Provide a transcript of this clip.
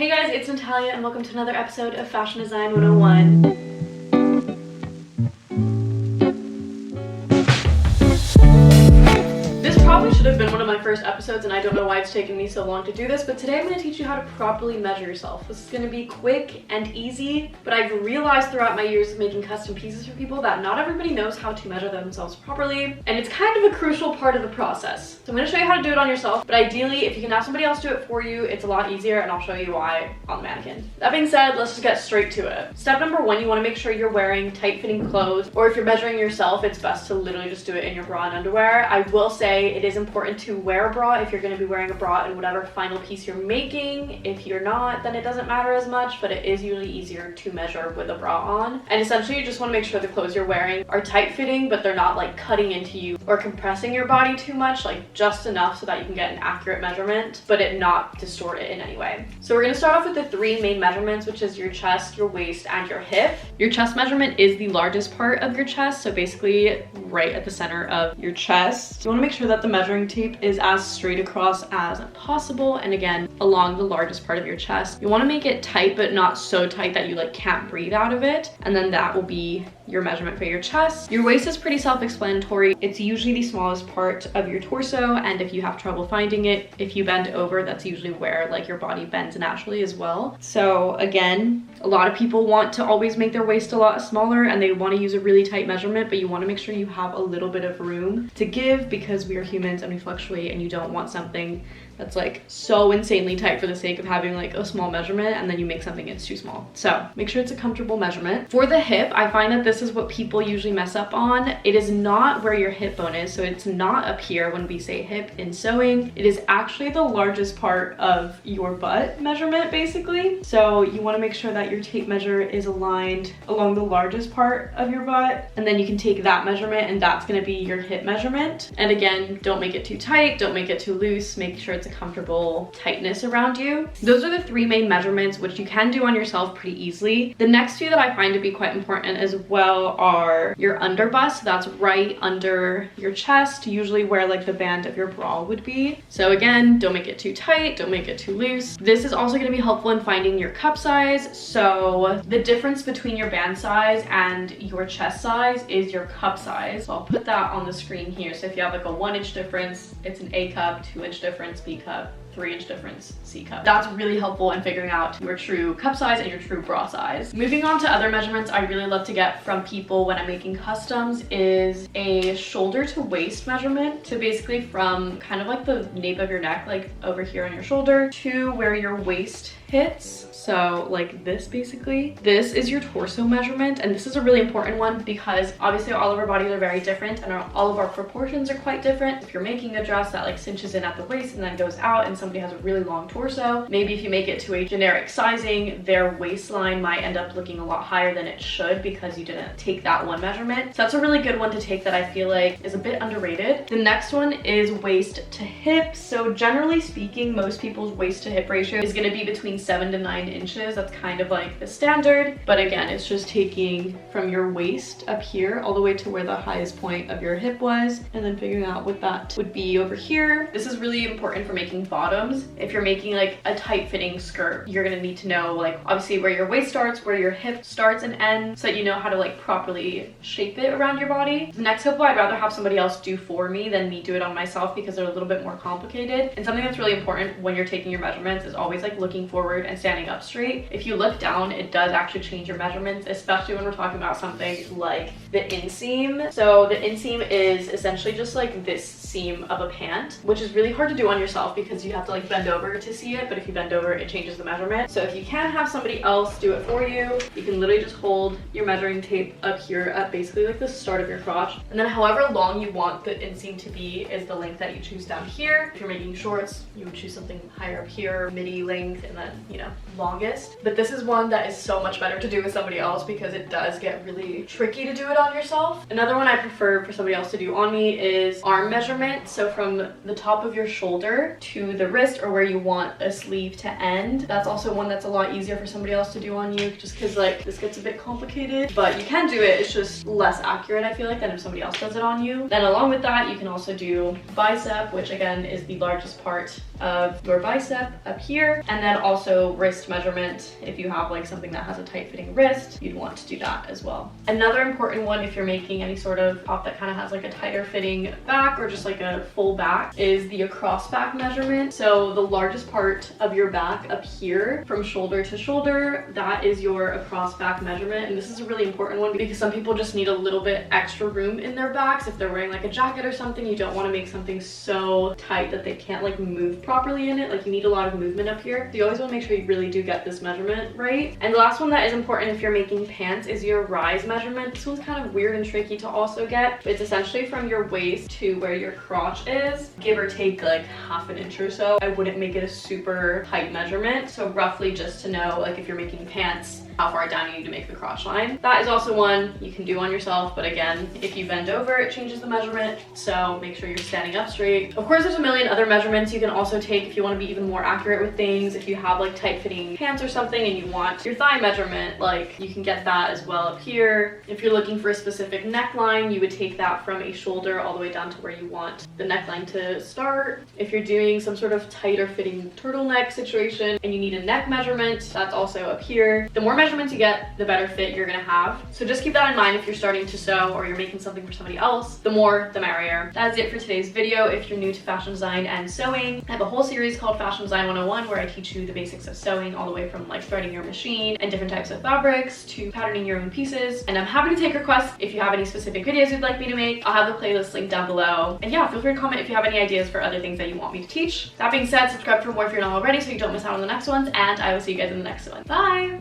Hey guys, it's Natalia and welcome to another episode of Fashion Design 101. Probably should have been one of my first episodes and I don't know why it's taken me so long to do this, but today I'm going to teach you how to properly measure yourself. This is going to be quick and easy, but I've realized throughout my years of making custom pieces for people that not everybody knows how to measure themselves properly, and it's kind of a crucial part of the process. So I'm going to show you how to do it on yourself, but ideally if you can have somebody else do it for you, it's a lot easier, and I'll show you why on the mannequin. That being said, let's just get straight to it. Step number one, you want to make sure you're wearing tight-fitting clothes, or if you're measuring yourself, it's best to literally just do it in your bra and underwear. I will say it is important to wear a bra if you're going to be wearing a bra in whatever final piece you're making. If you're not, then it doesn't matter as much, but it is usually easier to measure with a bra on. And essentially you just want to make sure the clothes you're wearing are tight fitting, but they're not like cutting into you or compressing your body too much, like just enough so that you can get an accurate measurement, but it not distort it in any way. So we're going to start off with the three main measurements, which is your chest, your waist, and your hip. Your chest measurement is the largest part of your chest, so basically right at the center of your chest. You want to make sure that the measuring tape is as straight across as possible, and again along the largest part of your chest. You want to make it tight, but not so tight that you like can't breathe out of it, and then that will be your measurement for your chest. Your waist is pretty self-explanatory. It's usually the smallest part of your torso, and if you have trouble finding it, if you bend over, that's usually where like your body bends naturally as well. So again, a lot of people want to always make their waist a lot smaller and they want to use a really tight measurement, but you want to make sure you have a little bit of room to give, because we are humans and we fluctuate, and you don't want something that's like so insanely tight for the sake of having like a small measurement and then you make something that's too small. So make sure it's a comfortable measurement. For the hip, I find that this is what people usually mess up on. It is not where your hip bone is, so it's not up here when we say hip in sewing. It is actually the largest part of your butt measurement basically. So you want to make sure that your tape measure is aligned along the largest part of your butt, and then you can take that measurement and that's going to be your hip measurement. And again, don't make it too tight, don't make it too loose, make sure it's a comfortable tightness around you. Those are the three main measurements, which you can do on yourself pretty easily. The next two that I find to be quite important as well are your underbust. That's right under your chest, usually where like the band of your bra would be. So again, don't make it too tight, don't make it too loose. This is also going to be helpful in finding your cup size. So the difference between your band size and your chest size is your cup size. So I'll put that on the screen here. So if you have like a 1-inch difference, it's an A cup, 2-inch difference, B cup, 3-inch difference, C cup. That's really helpful in figuring out your true cup size and your true bra size. Moving on to other measurements I really love to get from people when I'm making customs is a shoulder to waist measurement. So basically from kind of like the nape of your neck, like over here on your shoulder, to where your waist hits. So like this basically. This is your torso measurement, and this is a really important one because obviously all of our bodies are very different and all of our proportions are quite different. If you're making a dress that like cinches in at the waist and then goes out, and somebody has a really long torso, maybe if you make it to a generic sizing, their waistline might end up looking a lot higher than it should because you didn't take that one measurement. So that's a really good one to take that I feel like is a bit underrated. The next one is waist to hip. So generally speaking, most people's waist to hip ratio is going to be between 7 to 9 inches. That's kind of like the standard, but again, it's just taking from your waist up here all the way to where the highest point of your hip was, and then figuring out what that would be over here. This is really important for making bottoms. If you're making like a tight fitting skirt, you're gonna need to know like obviously where your waist starts, where your hip starts and ends, so that you know how to like properly shape it around your body. The next couple I'd rather have somebody else do for me than me do it on myself because they're a little bit more complicated. And something that's really important when you're taking your measurements is always like looking forward and standing up straight. If you look down, it does actually change your measurements, especially when we're talking about something like the inseam. So the inseam is essentially just like this seam of a pant, which is really hard to do on yourself because you have to like bend over to see it, but if you bend over, it changes the measurement. So if you can have somebody else do it for you, you can literally just hold your measuring tape up here at basically like the start of your crotch, and then however long you want the inseam to be is the length that you choose down here. If you're making shorts, you would choose something higher up here, midi length, and then, you know, longest. But this is one that is so much better to do with somebody else because it does get really tricky to do it on yourself. Another one I prefer for somebody else to do on me is arm measurement. So from the top of your shoulder to the wrist, or where you want a sleeve to end. That's also one that's a lot easier for somebody else to do on you, just because like this gets a bit complicated, but you can do it. It's just less accurate, I feel like, than if somebody else does it on you. Then along with that, you can also do bicep, which again is the largest part of your bicep up here, and then also also wrist measurement. If you have like something that has a tight fitting wrist, you'd want to do that as well. Another important one, if you're making any sort of top that kind of has like a tighter fitting back or just like a full back, is the across back measurement. So the largest part of your back up here from shoulder to shoulder, that is your across back measurement. And this is a really important one because some people just need a little bit extra room in their backs. If they're wearing like a jacket or something, you don't want to make something so tight that they can't like move properly in it. Like you need a lot of movement up here. So you always want to make sure you really do get this measurement right. And the last one that is important if you're making pants is your rise measurement. This one's kind of weird and tricky to also get. It's essentially from your waist to where your crotch is, give or take like half an inch or so. I wouldn't make it a super tight measurement. So roughly just to know, like if you're making pants, how far down you need to make the crotch line. That is also one you can do on yourself, but again, if you bend over, it changes the measurement, so make sure you're standing up straight. Of course, there's a million other measurements you can also take if you want to be even more accurate with things. If you have like tight fitting pants or something and you want your thigh measurement, like you can get that as well up here. If you're looking for a specific neckline, you would take that from a shoulder all the way down to where you want the neckline to start. If you're doing some sort of tighter fitting turtleneck situation and you need a neck measurement, that's also up here. The more measurements you get, the better fit you're gonna have. So just keep that in mind if you're starting to sew or you're making something for somebody else. The more, the merrier. That's it for today's video. If you're new to fashion design and sewing, I have a whole series called Fashion Design 101 where I teach you the basics of sewing all the way from like threading your machine and different types of fabrics to patterning your own pieces. And I'm happy to take requests if you have any specific videos you'd like me to make. I'll have the playlist linked down below. And yeah, feel free to comment if you have any ideas for other things that you want me to teach. That being said, subscribe for more if you're not already so you don't miss out on the next ones, and I will see you guys in the next one. Bye!